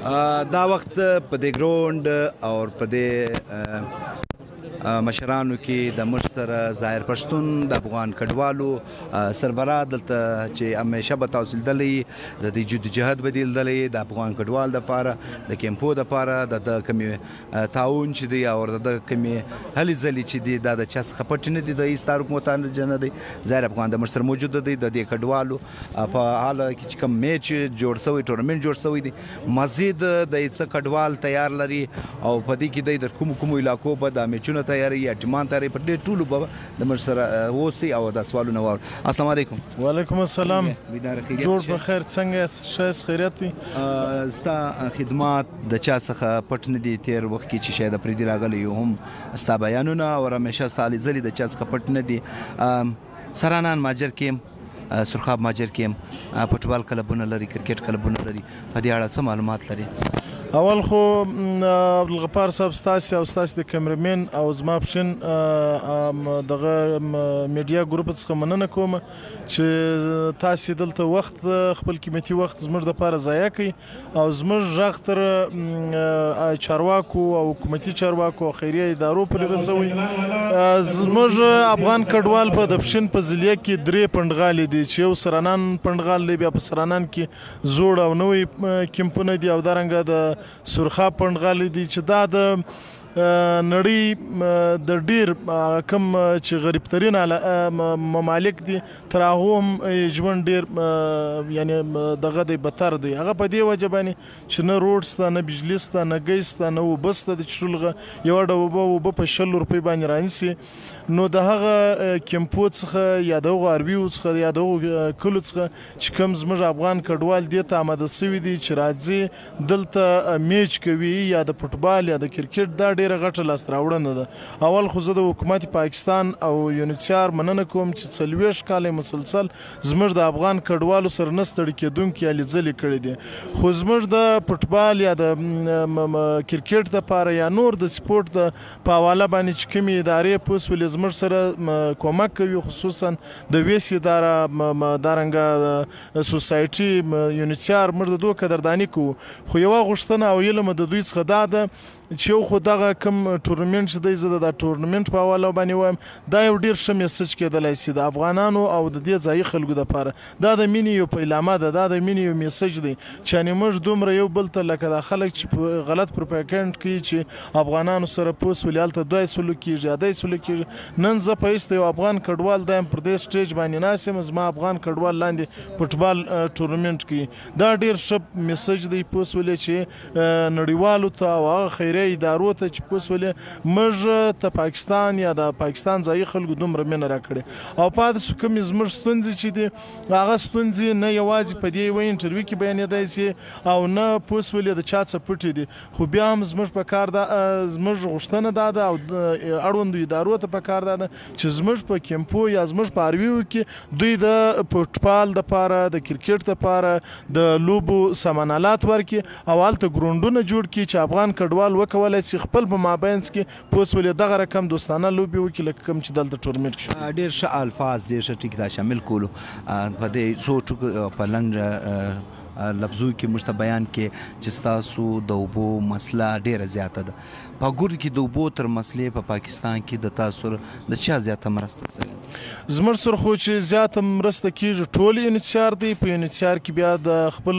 دا وخت په دې ګراوند او په دې مشرانو کې د مشر سره ظاهر پښتون د افغان کډوالو سربراه دلته چې همیشه به تاسو لیدلی د دې جدوجهد به لیدلی د افغان کډوال دپاره د کیمپو دپاره د کومې تعاون چې دی او د کومې هلې ځلې چې دي دا د چا څخه پټ نه دي د ایستا حکومت نه دی ظاهر افغان د مشر موجود دی د دې کډوالو په حال کې چې کوم میچ جوړ شوی ټورنمنټ جوړ شوی دی مزید د څه کډوال تیار لري او په دې کې دی د کومو علاقو به د میچونو تیاری یا ټیمان تیاری په ډېر ټولو به د مشر سره اوسئ او دا سوالونه واورو. السلام علیکم. وعلیکم السلام. جوړ په خیر څنګه یاست؟ ښه یاست؟ خیریت وي؟ ستا خدمات د چا څخه پټ نه دي تېر وخت کې چې شاید پرې دي راغلی یو هم ستا بیانونه او همیشه ستا هلې ځلې د چا څخه پټ نه دي. سرانان ماجر کې سرخاب ماجر کې فوټبال کلبونه لري کرکټ کلبونه لري په دې اړه څه معلومات لري؟ اول خو عبدالغفار صاحب ستاسې او ستاسې د کیمرمین او زما پښین دغه میډیا ګروپ څخه مننه کوم چې تاسې دلته وخت خپل قیمتي وخت زموږ دپاره ضایع کوي او زموږ غږ تر چارواکو او حکومتي چارواکو او خیریه ادارو پورې رسوي. زموږ افغان کډوال په د پښین په ضلع کې 3 پنډغالې دي چې یو سرانان پنډغال دی، بیا په سرانان کې زوړ او نوی کیمپونه دي او دارنګه د سرخاب پنډغالي دي چې دا د نړۍ د ډیر کم چې غریب ترین ممالک دي تر هغو هم ژوند ډیر یعنی دغه دی بدتر دی. هغه په دې وجه باندې چې نه روډ شته، نه بجلي شته، نه ګیس شته، نه اوبه شته د څښلو. یوه ډبه اوبه په 20 روپۍ باندې رانیسي. نو د هغه کیمپو څخه یا د هغو ارویو څخه یا د هغو کلو څخه چې کوم زموږ افغان کډوال دې ته آماده سوي دي چې راځي دلته میچ کوي یا د فوټبال یا د کرکټ، دا ډیره غټه لاسته راوړنه ده. اول خو زه د حکومت پاکستان او یونیسیار مننه کوم چې 40 کاله مسلسل زموږ د افغان کډوالو سره نه ستړي کېدونکي هلې ځلې کړي دي. خو زموږ د فوټبال یا د کرکټ دپاره یا نور د سپورټ په حواله باندې چې کومې ادارې پوسولې زموږ سره کومک کوي، خصوصا د ویس اداره، دارنګه سوسایټي، یونیسیار، موږ د دوی قدرداني کوو. خو یوه غوښتنه او علم د دوی څخه دا ده چې یو خو دغه کوم ټورنمنټ چې دی زه د ټورنمنټ په حواله باندې وایم دا یو ډېر ښه میسج کېدلی شي د افغانانو او د دې ځایي خلکو دپاره. دا د مینې یو پیلامه ده، دا د مینې یو میسج دی چې یعنې موږ دومره یو بل ته لکه دا خلک چې غلط پروپاګنډ کوي چې افغانانو سره پوس ولې هلته دای سلوک کېږي یا دای سلوک کېږي. نن زه په هېڅ د یو افغان کډوال دا یم پر دې سټیج باندې ناست یم، زما افغان کډوال لاندې فوټبال ټورنمنټ کوي. دا ډېر ښه میسج دی پوس ولې چې نړیوالو ته او هغه خیریه ادارو ته چې پوس ولې موږ ته پاکستان یا د پاکستان ځایي خلکو دومره مینه راکړې. او پاتې شو کومې زموږ ستونزې چې دي هغه ستونزې نه یوازې په دې یوه انټرویو کې بیانېدی شي او نه پوس ولې د چا څه پټې دي. خو بیا هم زموږ په کار ده، زموږ غوښتنه دا ده او اړوندو ادارو ته په کار دا ده چې زموږ په کیمپو یا زموږ په ارویو کې دوی د فوټبال دپاره، د کرکټ دپاره د لوبو سامانالات ورکړي او هلته ګراونډونه جوړ کړي چې افغان کډوال وکولی شي خپل په مابینځ کې پوس ولې دغه رقم دوستانه لوبې وکړي لکه کوم چې دلته ټورنمنټ کې شو. ډېر ښه الفاظ، ډېر ښه ټکي دا شامل کولو په دې څو ټکو په لنډ لفظو کې موږ ته بیان کې چې ستاسو د اوبو مسله ډېره زیاته ده. په ګور کې د اوبو تر مسلې په پاکستان کې د تاسو د چا زیاته مرسته شوې؟ زموږ سره خو چې زیاته مرسته کېږي ټول یونیسیار دی. په یونیسیار کې بیا د خپل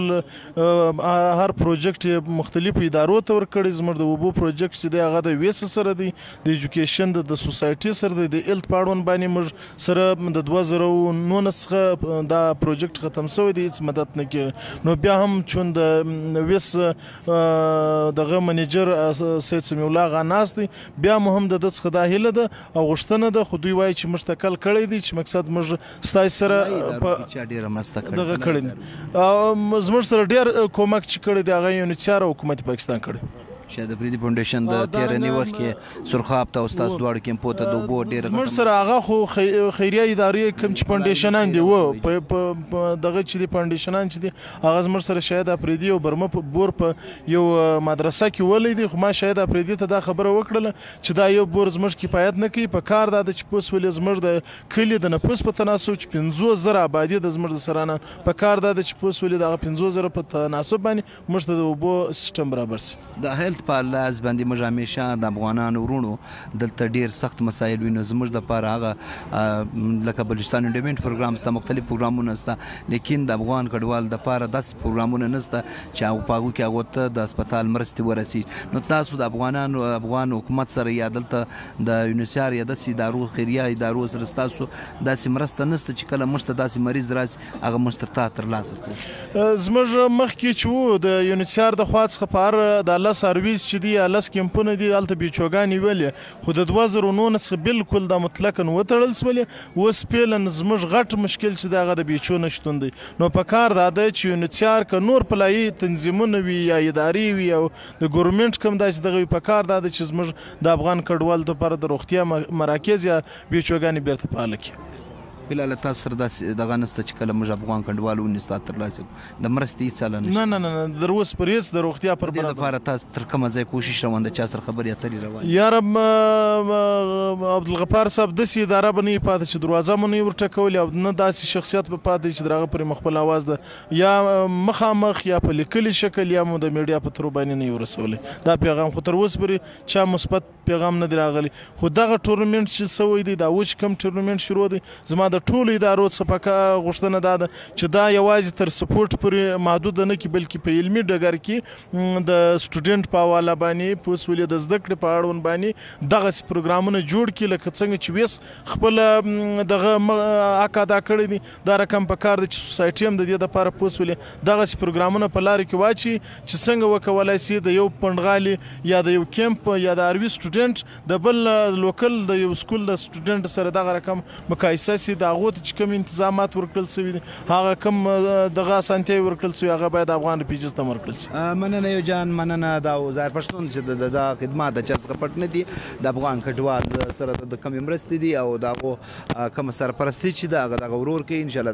هر پروجیکټ مختلفو ادارو ته ورکړی. زموږ د اوبو پروجیکټ چې دی هغه د ویس سره دی، د ایجوکیشن د سوسایټي سره دی، د هیلت په اړوند باندې موږ سره د 2019 څخه دا پروجیکټ ختم شوی دی، هېڅ مدد نه کېږي. نو بیا هم چون د ویس دغه منیجر سید سمیع الله غا ناست دی، بیا مو هم د ده څخه دا هیله ده او غوښتنه ده. خو دوی وایي چې موږ ته کل کړی دی چې مقصد موږ ستاسې سره دغه کړی دی. زموږ سره ډېر کومک چې کړی دی هغه یونیسیار او حکومت پاکستان کړی. شاید افریدي فاونډیشن د تیرنی وخت کې سرخاب ته استاد دواړو کیمپو ته د اوبو ډیر زموږ سره هغه خو خیریه ادارې کوم چې فاونډیشنان دي و په دغه چې دي فاونډیشنان چې دي هغه زموږ سره شاید افریدي او برمه په بور په یو مدرسه کې ولې دي خو ما شاید افریدي ته دا خبره وکړله چې دا یو بور زموږ کفایت نه کوي په کار دا چې پوس ولې زموږ د کلي د نفوس په تناسب چې 50,000 آبادي د زموږ د سرانه په کار دا چې پوس ولې دغه 50,000 په تناسب باندې موږ ته د اوبو سیستم برابر شي. د هیلث په لاس باندې موږ همیشه د افغانانو ورونو دلته ډیر سخت مسایل وینو زموږ د پاره هغه لکه بلوچستان انډیمنټ پروګرام ستا مختلف پروګرامونه ستا لیکن د افغان کډوال د پاره داسې پروګرامونه نشته چې هغه په هغو کې هغو ته د هسپتال مرستې ورسي نو تاسو د افغان حکومت سره یا دلته د یونیسیار یا داسې ادارو خیریه ادارو سره ستاسو داسې مرسته نشته چې کله موږ ته داسې مریض راسي هغه موږ ته ترلاسه کړو. زموږ مخکې چې وو د یونیسیار د خوا څخه په هر د الله سرویس چې دي 10 کیمپونه دي هلته بیچوګانې ویلې خو د 2009 څخه بالکل دا مطلقاً وتړل سولې اوس فعلاً زموږ غټ مشکل چې د هغه د بیچو نشتون دی نو په کار دا دی چې یونیسیار که نور پلایي تنظیمونه وي یا ادارې وي او د ګورنمنټ کوم داسې دغه وي په کار دا دی چې زموږ د افغان کډوالو لپاره د روغتیا مراکز یا بیچوګانې بیرته فعاله کړي. فلحال تاسو سره داسې دغه نشته چې کله موږ افغان کډوال ونیسو ترلاسه کړو د مرستې هېڅ حاله نشته. نه در اوس پر هېڅ د روغتیا پر دې لپاره تاسو تر کومه ځای کوشش روان ده چا سره خبرې اترې روان یاره عبدالغفار صاحب داسې اداره به نه وي پاتې چې دروازه مو نه وي ورټکولې او نه داسې شخصیت به پاتې چې د هغه پرې خپل اواز ده یا مخامخ یا په لیکلي شکل یا مو د میډیا په ترو باندې نه وي ورسولی دا پیغام خو تر اوسه پورې چا مثبت پیغام نه دی راغلی خو دغه ټورنمنټ چې سوی دی دا اوس کوم ټورنمنټ شروع دی زما د ټولو ادارو څخه غوښتنه دا ده چې دا یوازې تر سپورټ پورې محدود نه کړي بلکې په علمي ډګر کې د سټوډنټ په حواله باندې په اصولي د زده کړې په اړوند باندې دغسې پروګرامونه جوړ کړي لکه څنګه چې ویس خپل دغه حق ادا کړی دی دا رقم په کار دی چې سوسایټي هم د دې دپاره په اصولي دغسې پروګرامونه په لارې کې واچي چې څنګه وکولی سي د یو پنډغالي یا د یو کیمپ یا د اروي سټوډنټ د بل لوکل د یو سکول د سټوډنټ سره دغه رقم مقایسه سي د هغو ته چې کوم انتظامات ورکړل سوي دي هغه کوم دغه اسانتیاوې ورکړل سوي هغه باید افغان رفیجز ته ورکړل سي. مننه یو جان مننه دا ظاهر پښتون چې د خدمات د چا څخه پټ نه دي د افغان کډوال سره د کمې مرستې دي او د هغو کومه سرپرستي چې د هغه ورور کوي انشاءالله